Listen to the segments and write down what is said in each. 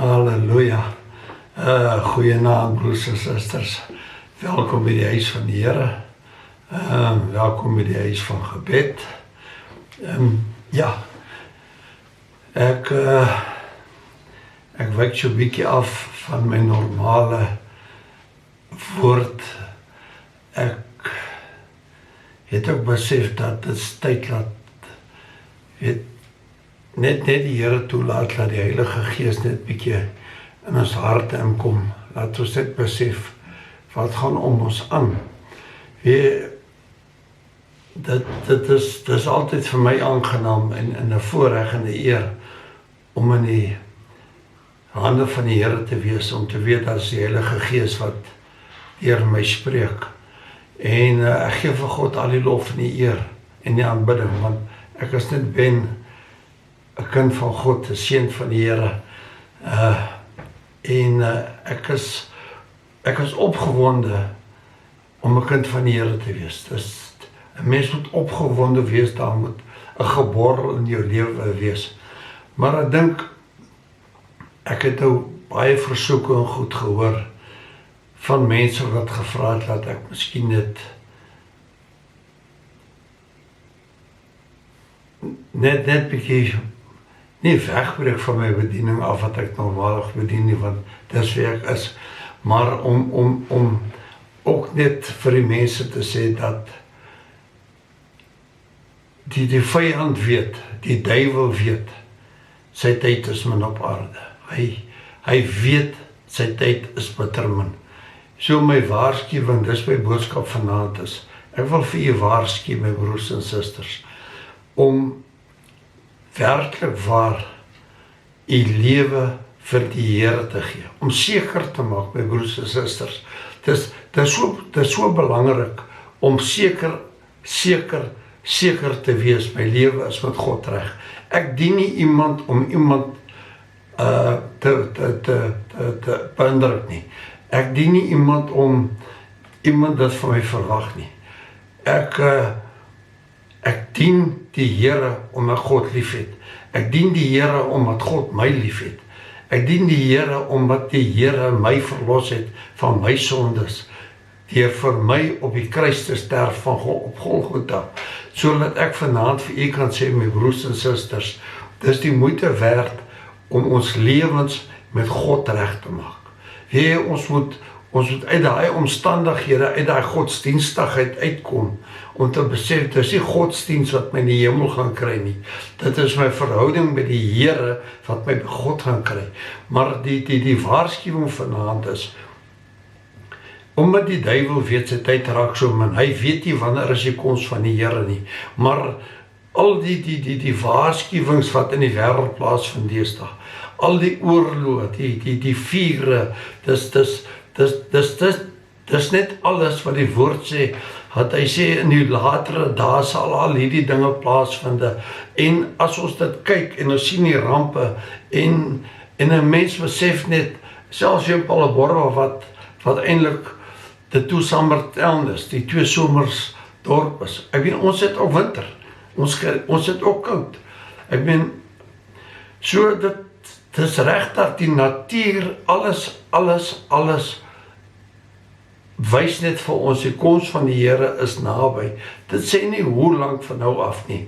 Halleluja. Goeienaand broers en susters. Welkom by die huis van die Here. Welkom by die huis van gebed. Ek wyk so 'n bietjie af van my normale woord. Ek het ook besef dat dit tyd laat net die Here toelaat dat die Heilige Gees net bietjie in ons harte inkom. Laat ons net besef wat gaan om ons aan. Dit is altyd vir my aangenaam en 'n voorreg en 'n eer om in die hande van die Here te wees, om te weet dat is die Heilige Gees wat deur my spreek. En ek gee vir God al die lof en die eer en die aanbidding, want ek is net 'n kind van God, 'n seun van die Here. Ek is opgewonde om 'n kind van die Here te wees. 'n mens moet opgewonde wees, daar moet 'n geborrel in jou lewe wees. Maar ek dink, ek het nou baie versoeke en goed gehoor van mense wat gevra het dat ek miskien net bietjie nie wegbreek van my bediening af wat ek normaalig bedien nie, want dis wie ek is. Maar om ook net vir die mense te sê dat die vyand weet, die duiwel weet, sy tyd is min op aarde. Hy weet sy tyd is bitter min. So my waarskuwing, dis my boodskap vanaand is, ek wil vir julle waarsku, my broers en susters, om werklik waar u lewe vir die Here te gee, om seker te maak, my broers en susters, dis so belangrik om seker te wees, my lewe is met God reg. Ek dien nie iemand om iemand te beïndruk nie. Ek dien nie iemand om iemand dit van my verwag nie. Ek dien die Here omdat God lief het. Ek dien die Here omdat God my lief het. Ek dien die Here omdat die Here my verlos het van my sondes, deur vir my op die kruis te sterf op Golgotha, sodat ek vanaand vir u kan sê, my broers en susters, dis die moeite werd om ons lewens met God reg te maak. Ons moet uit daai omstandighede, uit daai godsdienstigheid uitkom, om te besef, dis nie godsdienst wat my in die hemel gaan kry nie. Dit is my verhouding met die Here wat my by God gaan kry. Maar die waarskuwing vanaand is, omdat die duiwel weet sy tyd raak so min, hy weet nie wanneer is die koms van die Here nie, maar al die waarskuwings wat in die wêreld plaasvind deesdae, al die oorloë, die vure, dis net alles wat die woord sê, dat hy sê in die latere dae sal al hierdie dinge plaasvind, en as ons dit kyk en ons sien die rampe, en 'n mens besef net, selfs in Palleborwa wat eintlik die Toesambertown is, die twee somers dorp is. Ek meen, ons het ook winter, ons het ook koud. Ek meen, so dit is reg dat die natuur, alles wys net vir ons, die koms van die Here is naby. Dit sê nie hoe lank van nou af nie.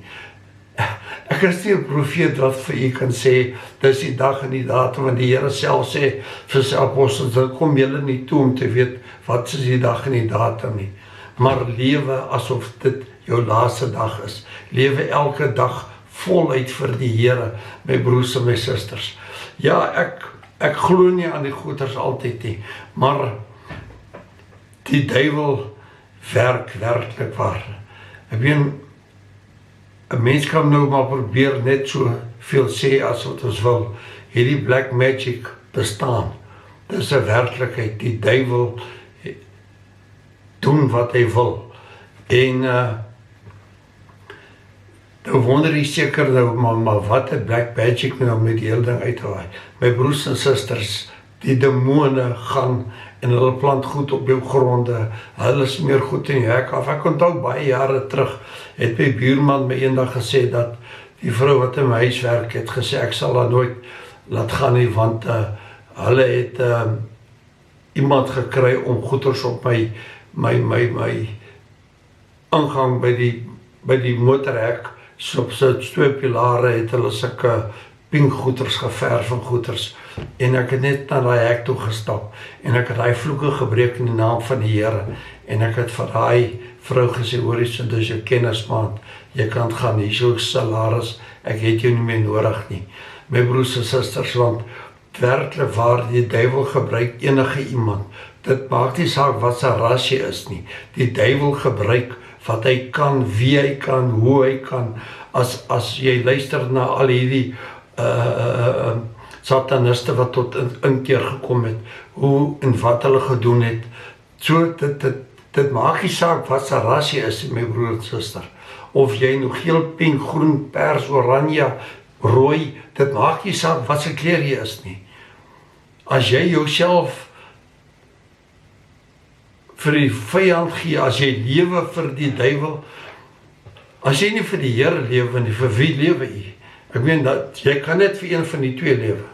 Ek is nie 'n profeet wat vir u kan sê, dis die dag en die datum, want die Here self sê vir sy apostels, dit kom julle nie toe om te weet wat is die dag en die datum nie. Maar lewe asof dit jou laaste dag is. Lewe elke dag voluit vir die Here, my broers en my susters. Ja, ek glo nie aan die goeders altyd nie, maar die duiwel werk werklik waar. Ek meen, 'n mens kan nou maar probeer net so veel sê as wat ons wil. Hierdie black magic bestaan. Dis 'n werklikheid. Die duiwel doen wat hy wil. En nou wonder jy seker nou, maar wat het black magic nou met die hele ding uitgewaai? My broers en susters, die demone gaan en hulle plant goed op jou gronde, hulle smeer goed in die hek af. Ek onthou baie jare terug, het my buurman my eendag gesê dat die vrou wat in my huis werk het gesê, ek sal haar nooit laat gaan nie, want hulle het iemand gekry om goeders op my ingang by die motorhek, so op sy 2 pilare het hulle sulke pinkgoeders geverf en goeders, en ek het net na daai hek toe gestap, en ek het daai vloeke gebreek in die naam van die Here, en ek het vir daai vrou gesê, hoor jy, dis jou kennismaat, jy kan gaan, hier is jou salaris, ek het jou nie meer nodig nie. My broers en susters, want werklik waar die duiwel gebruik enige iemand, dit maak nie saak wat sy ras jy is nie, die duiwel gebruik wat hy kan, wie hy kan, hoe hy kan, as jy luister na al hierdie sataniste wat tot inkeer gekom het, hoe en wat hulle gedoen het, so dit maak nie saak wat sy ras jy is, my broer en suster, of jy nou geel, pink, groen, pers, oranje, rooi, dit maak nie saak wat sy kleur jy is nie. As jy jouself vir die vyand gee, as jy lewe vir die duiwel, as jy nie vir die Here lewe nie, vir wie lewe jy? Ek meen dat jy kan net vir een van die twee lewe.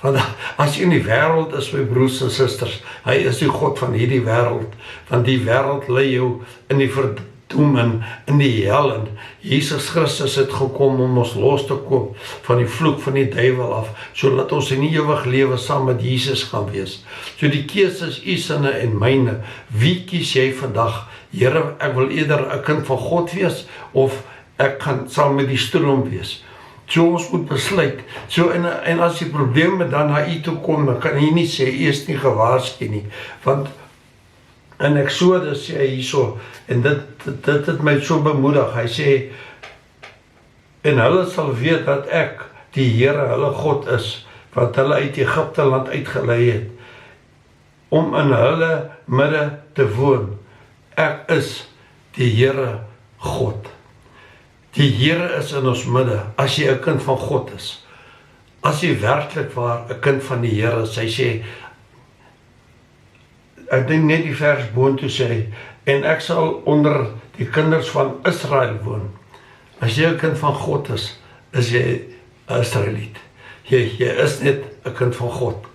Want as jy in die wêreld is, my broers en susters, hy is die God van hierdie wêreld, want die wêreld lei jou in die verdoeming, in die hel, en Jesus Christus het gekom om ons los te koop van die vloek van die duiwel af, sodat ons in die ewig lewe saam met Jesus gaan wees. So die keuse is u sinne en myne. Wie kies jy vandag? Here, ek wil eerder 'n kind van God wees, of ek kan saam met die stroom wees. So ons moet besluit. So en as die probleme dan na u toe kom, dan kan u nie sê, u is nie gewaarsku nie, want in Exodus sê hy hierso, en dit het my so bemoedig, hy sê, en hulle sal weet dat ek, die Here, hulle God is, wat hulle uit Egipte land uitgelei het, om in hulle midde te woon. Ek is die Here God. Die Here is in ons midde, as jy 'n kind van God is. As jy werklik waar 'n kind van die Here is, hy sê, ek dink net die vers boontoe sê, en ek sal onder die kinders van Israel woon. As jy 'n kind van God is jy 'n Israeliet. Jy is net 'n kind van God.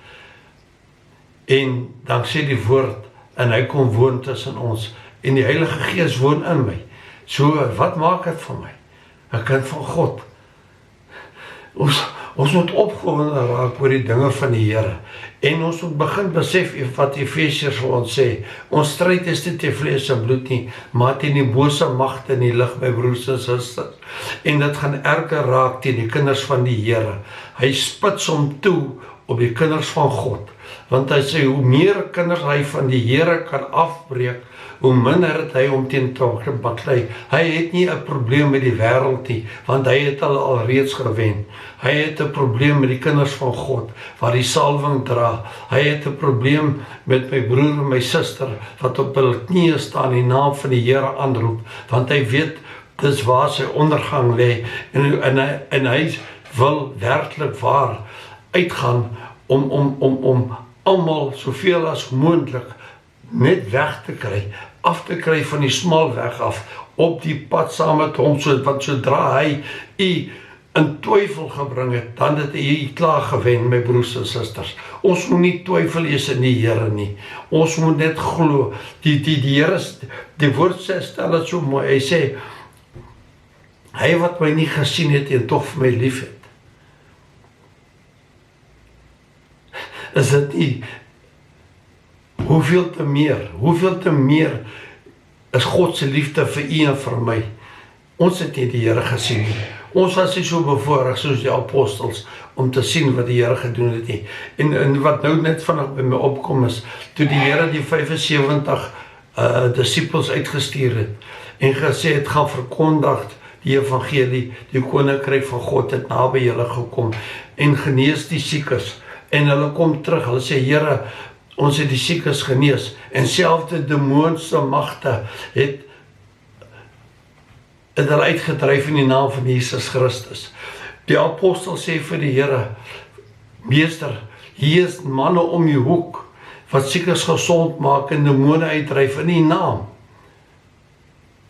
En dan sê die woord, en hy kom woon tussen ons, en die Heilige Gees woon in my. So, wat maak dit van my? 'n kind van God. Ons moet opgewonde raak oor die dinge van die Here. En ons moet begin besef wat Efesiërs vir ons sê. Ons stryd is nie teen vlees en bloed nie, maar teen die bose magte in die lig, my broers en susters. En dit gaan erger raak teen die kinders van die Here. Hy spits hom toe op die kinders van God. Want hy sê, hoe meer kinders hy van die Here kan afbreek, hoe minder het hy om teen te baklei. Hy het nie 'n probleem met die wêreld nie, want hy het al reeds gewen. Hy het 'n probleem met die kinders van God, wat die salwing dra. Hy het 'n probleem met my broer en my suster, wat op hul knieë staan, die naam van die Here aanroep, want hy weet, dis waar sy ondergang lê, en hy wil werklik waar uitgaan, om almal soveel as moontlik net weg te kry, af te kry van die smal weg af, op die pad saam met hom, want sodra hy u in twyfel gebring het, dan het hy klaar gewen, my broers en susters. Ons moet nie twyfel is in die Here nie. Ons moet net glo. Die Here, die woord stel dit so mooi. Hy sê, hy wat my nie gesien het en tog vir my lief het. Is dit nie? Hoeveel te meer is God se liefde vir u en vir my. Ons het nie die Here gesien nie. Ons was nie so bevoorreg soos die apostels om te sien wat die Here gedoen het nie. En wat nou net vinnig by my opkom is, toe die Here die 75 disippels uitgestuur het en gesê het, gaan verkondig die evangelie, die koninkryk van God het naby julle gekom en genees die siekes. En hulle kom terug, hulle sê, Here, ons het die siekes genees, en selfs die demoonse magte het hulle uitgedryf in die naam van Jesus Christus. Die apostel sê vir die Here, Meester, hier is manne om die hoek, wat siekes gesond maak en demone uitdryf in die naam.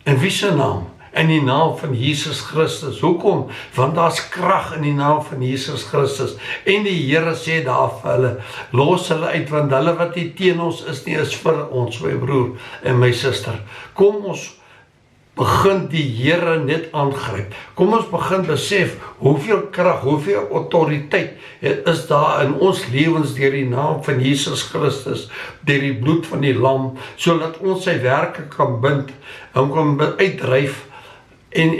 En wie se naam? in die naam van Jesus Christus. Hoekom? Want daar's krag in die naam van Jesus Christus. En die Here sê daar vir hulle, los hulle uit, want hulle wat nie teen ons is nie, is vir ons, my broer en my suster. Kom ons begin die Here net aangryp. Kom ons begin besef hoeveel krag, hoeveel autoriteit is daar in ons lewens deur die naam van Jesus Christus, deur die bloed van die lam, sodat ons sy werke kan bind en kan uitdryf. En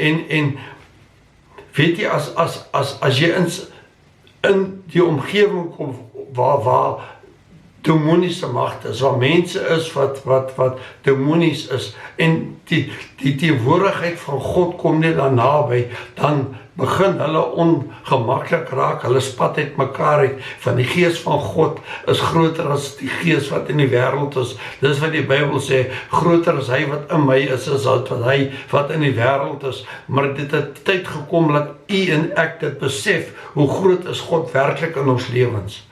weet jy, as jy in die omgewing kom waar demoniese magte is, waar mense is wat demonies is, en die teenwoordigheid van God kom net daar naby, dan begin hulle ongemaklik raak, hulle spat uit mekaar uit, van die gees van God is groter as die gees wat in die wêreld is. Dis wat die Bybel sê, groter is hy wat in my is, as wat hy wat in die wêreld is. Maar dit het tyd gekom dat u en ek dit besef, hoe groot is God werklik in ons lewens.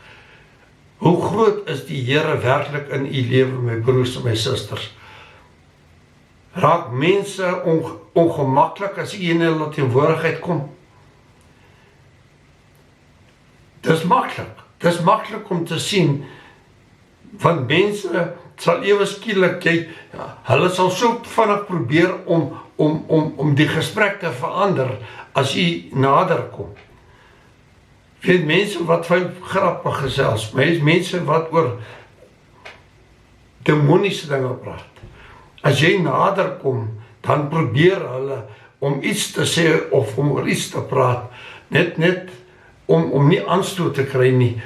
Hoe groot is die Here werklik in u lewe, my broers en my susters. Raak mense ongemaklik as u in hulle teenwoordigheid kom? Dis maklik om te sien, want mense sal ewe skielik, hulle sal so vinnig probeer om die gesprek te verander as u nader kom. Weet, mense wat veel grappig gesels, mense wat oor demoniese dinge praat. As jy nader kom, dan probeer hulle om iets te sê of om oor iets te praat, net om nie aanstoot te kry nie.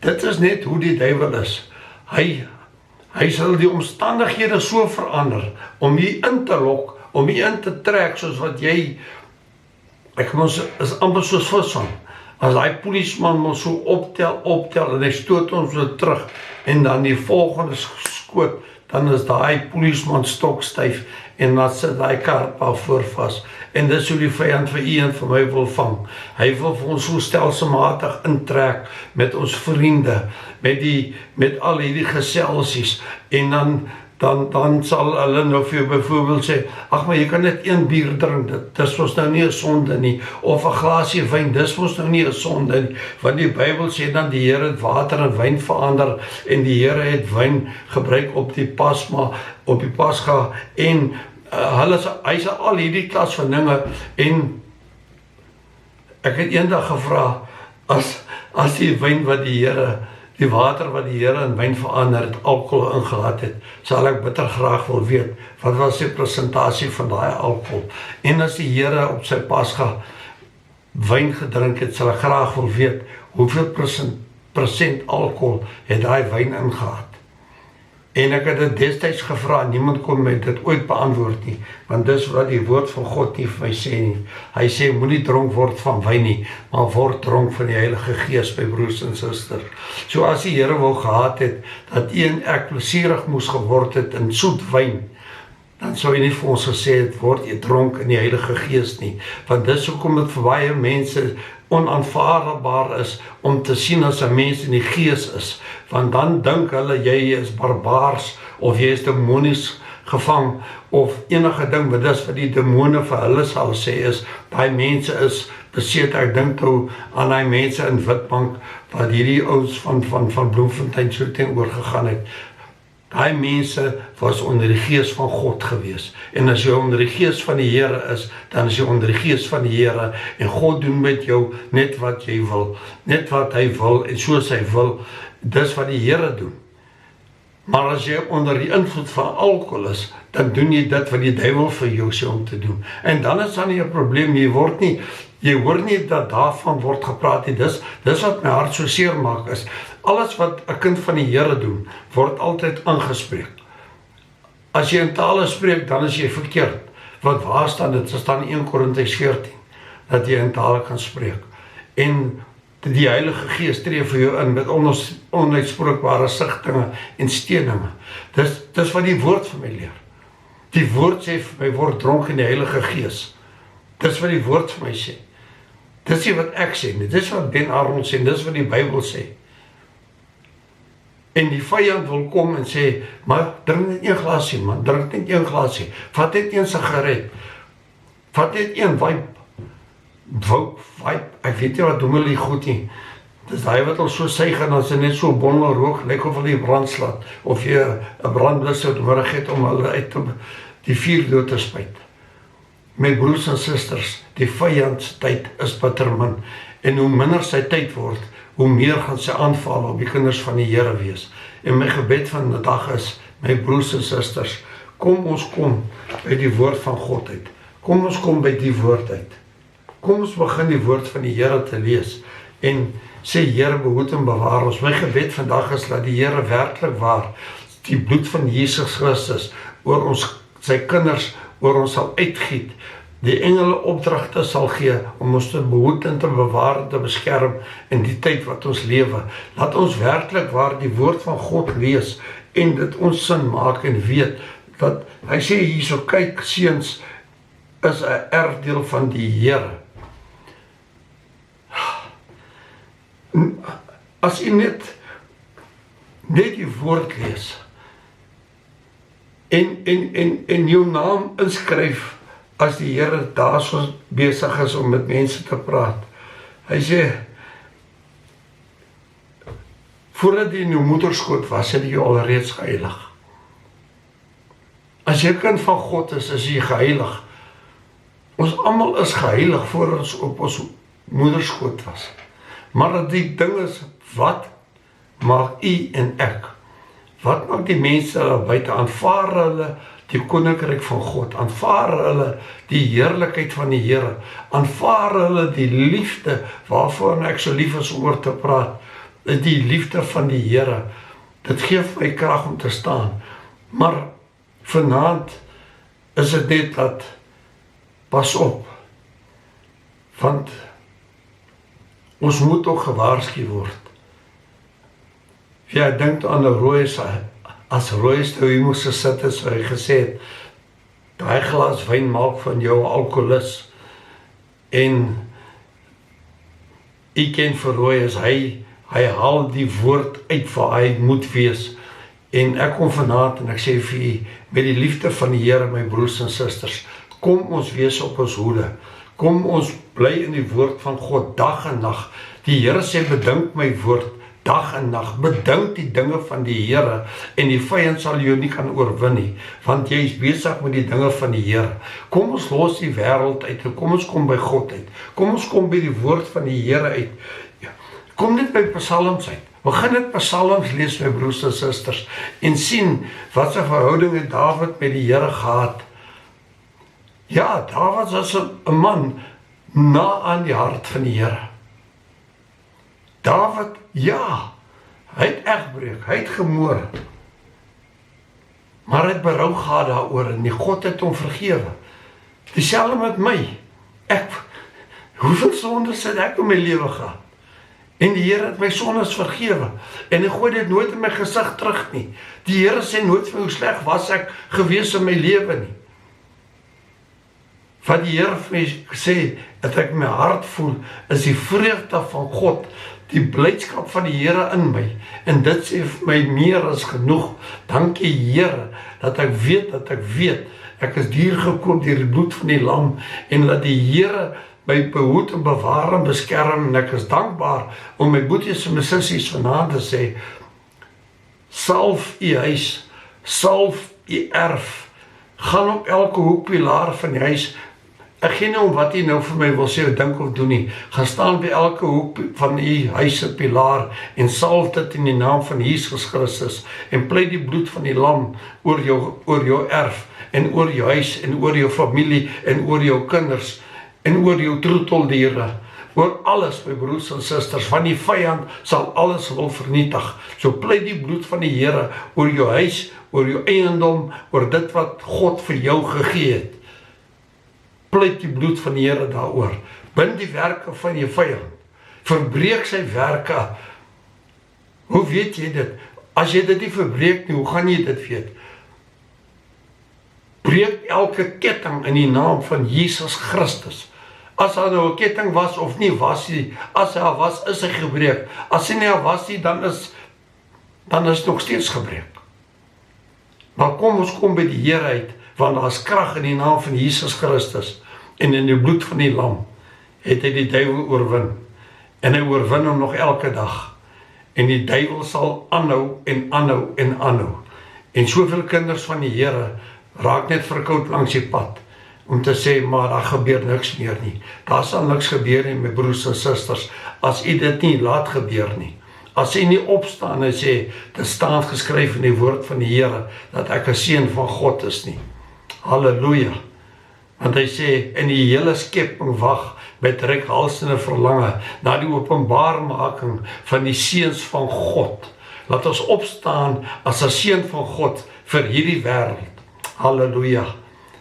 Dit is net hoe die duiwel is. Hy sal die omstandighede so verander, om jy in te lok, om jy in te trek, soos wat jy, is amper soos visvang. As hy polisman ons so optel, en hy stoot ons so terug, en dan die volgende skoot, dan is daai polisman stokstyf, en dan sit daai karpa voor vas. En dis hoe die vyand vir u en vir my wil vang. Hy wil vir ons so stelselmatig intrek met ons vriende, met al hierdie geselsies, en dan sal hulle nou vir jou byvoorbeeld sê, ag, maar jy kan net 1 bier drink, dis ons nou nie 'n sonde nie, of 'n glasie wyn, dis ons nou nie 'n sonde nie, want die Bybel sê dan die Here het water in wyn verander, en die Here het wyn gebruik op die Pasga, en hy sê al hierdie klas van dinge, en ek het eendag gevra, as die wyn wat die water wat die Here in wyn verander het, alkohol ingehad het, sal ek bitter graag wil weet, wat was die presentasie van daai alkohol? En as die Here op sy Pasga wyn gedrink het, sal ek graag wil weet, hoeveel persent alkohol het daai wyn ingehad? En ek het dit destyds gevra, niemand kon my dit ooit beantwoord nie, want dis wat die woord van God nie vir my sê nie. Hy sê, moenie dronk word van wyn nie, maar word dronk van die Heilige Gees, my broers en susters. So as die Here wou gehad het, dat u en ek plesierig moes geword het in soet wyn, dan sou hy nie vir ons gesê het, word jy dronk in die Heilige Gees nie, want dis hoekom dit vir baie mense onaanvaarbaar is, om te sien as 'n mens in die Gees is, want dan dink hulle, jy is barbaars, of jy is demonies gevang, of enige ding, maar dis wat die demone vir hulle sal sê is, daai mense is beseet. Ek dink toe aan die mense in Witbank, wat hierdie ouens van Bloemfontein so teenoor gegaan het. Daai mense was onder die gees van God gewees. En as jy onder die gees van die Here is, dan is jy onder die gees van die Here, en God doen met jou net wat jy wil, net wat hy wil, en soos hy wil, dis wat die Here doen. Maar as jy onder die invloed van alkohol is, dan doen jy dit wat die duiwel vir jou sê om te doen. En dan is dan nie 'n probleem, jy hoor nie dat daarvan word gepraat nie. Dis wat my hart so seer maak is, alles wat 'n kind van die Here doen, word altyd aangespreek. As jy in tale spreek, dan is jy verkeerd. Want waar staan dit? Dit staan in 1 Korintiërs 14, dat jy in tale kan spreek. En die Heilige Gees tree vir jou in met onuitspreekbare sigtinge en steninge. Dis wat die woord vir my leer. Die woord sê vir my, word dronk in die Heilige Gees. Dis wat die woord vir my sê. Dis nie wat ek sê nie, dis wat Ben Arnold sê, dis wat die Bybel sê. En die vyand wil kom en sê, maar drink net een glasie man, drink net een glasie, vat net een sigaret, vat net een vibe, ek weet nie wat doen hulle goed nie, dis daai wat al so suig en as hy net so bondel rook, lyk of hulle brandslaat, of jy 'n brandblus nodig het om hulle uit die vuur dood te spuit. My broers en susters, die vyand se tyd is bitter min, en hoe minder sy tyd word, hoe meer gaan sy aanval op die kinders van die Here wees. En my gebed van die dag is, my broers en susters, kom ons kom by die woord van God uit. Kom ons kom by die woord uit. Kom ons begin die woord van die Here te lees en sê Here behoed en bewaar ons. My gebed vandag is dat die Here werklik waar die bloed van Jesus Christus oor ons, sy kinders, oor ons sal uitgiet. Die engele opdragte sal gee om ons te behoed en te bewaar en te beskerm in die tyd wat ons lewe. Laat ons werklik waar die woord van God lees en dit ons sin maak en weet dat hy sê hierso, kyk seuns is 'n erfdeel van die Here. As jy net die woord lees en jou naam inskryf as die Here daar so besig is om met mense te praat. Hy sê, voordat jy in jou moederskoot was, het jy alreeds geheilig. As jy kind van God is jy geheilig. Ons almal is geheilig voor ons op ons moederskoot was. Maar dat die ding is, wat maak u en ek? Wat maak die mense daar buite? Aanvaar hulle die koninkryk van God? Aanvaar hulle die heerlikheid van die Here? Aanvaar hulle die liefde waarvoor ek so lief is om oor te praat? Die liefde van die Here. Dit gee my krag om te staan. Maar vanaand is dit net dat pas op. Want ons moet ook gewaarsku word. Ja, ek dink aan 'n Royce, as Royce toe hy moes gesit het, so hy gesê het, daai glas wyn maak van jou 'n alkoholist. En ek ken vir Royce, hy haal die woord uit waar hy moet wees. En ek kom vanaand en ek sê vir u, met die liefde van die Here, my broers en susters, kom ons wees op ons hoede. Kom ons bly in die woord van God dag en nag. Die Here sê, bedink my woord dag en nag. Bedink die dinge van die Here en die vyand sal jou nie kan oorwin nie, want jy is besig met die dinge van die Here. Kom ons los die wêreld uit en kom ons kom by God uit. Kom ons kom by die woord van die Here uit. Kom net by Psalms uit. Begin net Psalms lees, my broers en susters, en sien wat sy verhouding het Dawid met die Here gehad. Ja, Dawid was 'n man na aan die hart van die Here. Dawid, ja, hy het egbreek, hy het gemoor. Maar hy het berou gehad daaroor en die God het hom vergewe. Dieselfde met my. Hoeveel sondes het ek in my lewe gehad? En die Here het my sondes vergewe. En hy gooi dit nooit in my gesig terug nie. Die Here sê nooit vir hoe sleg was ek gewees in my lewe nie. Wat die Here vir my sê, dat ek my hart voel, is die vreugde van God, die blydskap van die Here in my. En dit sê vir my meer as genoeg. Dankie Here, dat ek weet, ek is duur gekoop deur die bloed van die lam, en dat die Here my behoed en bewaar en beskerm, en ek is dankbaar om my boeties en my sissies vanaand te sê, salf u huis, salf u erf, gaan op elke hoekpilaar van die huis. Ek gee nie om wat jy nou vir my wil sê, dink of doen nie. Gaan staan by elke hoek van u huis se pilaar en salf dit in die naam van Jesus Christus en pleit die bloed van die lam oor jou erf en oor jou huis en oor jou familie en oor jou kinders en oor jou troeteldiere, oor alles, my broers en susters, van die vyand sal alles wil vernietig. So pleit die bloed van die Here oor jou huis, oor jou eiendom, oor dit wat God vir jou gegee het. Pleit die bloed van die Here daaroor. Bind die werke van jou vyand. Verbreek sy werke. Hoe weet jy dit? As jy dit nie verbreek nie, hoe gaan jy dit weet? Breek elke ketting in die naam van Jesus Christus. As daar nou 'n ketting was of nie was nie, as hy was, is hy gebreek. As hy nie was nie, dan is dan is dit nog steeds gebreek. Maar kom ons kom by die Here uit, want daar is krag in die naam van Jesus Christus en in die bloed van die lam het hy die duiwel oorwin. En hy oorwin hom nog elke dag. En die duiwel sal aanhou en aanhou en aanhou. En soveel kinders van die Here raak net verkoud langs die pad om te sê, maar daar gebeur niks meer nie. Daar sal niks gebeur nie, my broers en susters, as u dit nie laat gebeur nie. As u nie opstaan en sê, dit staan geskryf in die woord van die Here, dat ek 'n seun van God is nie. Halleluja. Want hy sê, in die hele skepping wag met reikhalsende verlange na die openbaarmaking van die seuns van God. Laat ons opstaan as 'n seun van God vir hierdie wêreld. Halleluja.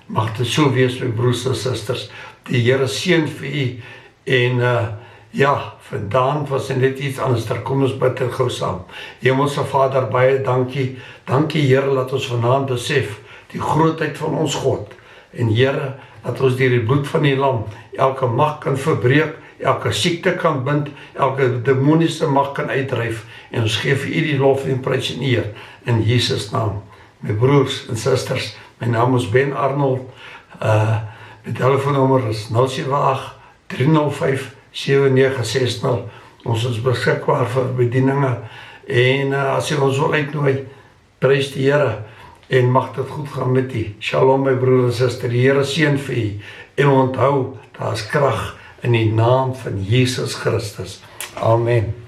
Mag dit so wees, my broers en susters. Die Here seën vir u en vandaan was net iets anders. Kom ons bid en gou saam. Hemelse Vader, baie dankie. Dankie Here, dat ons vanaand besef die grootheid van ons God. En Here, dat ons deur die bloed van die lam elke mag kan verbreek, elke siekte kan bind, elke demoniese mag kan uitdryf. En ons gee vir u die lof en prys en eer in Jesus naam. My broers en susters, my naam is Ben Arnold. My telefoonnommer is 078-305-7960. Ons is beskikbaar vir bedieninge. En as jy ons wil uitnooi, prys die Here. En mag dit goed gaan met u. Shalom my broer en suster, die Here seën vir u. En onthou, daar is krag in die naam van Jesus Christus. Amen.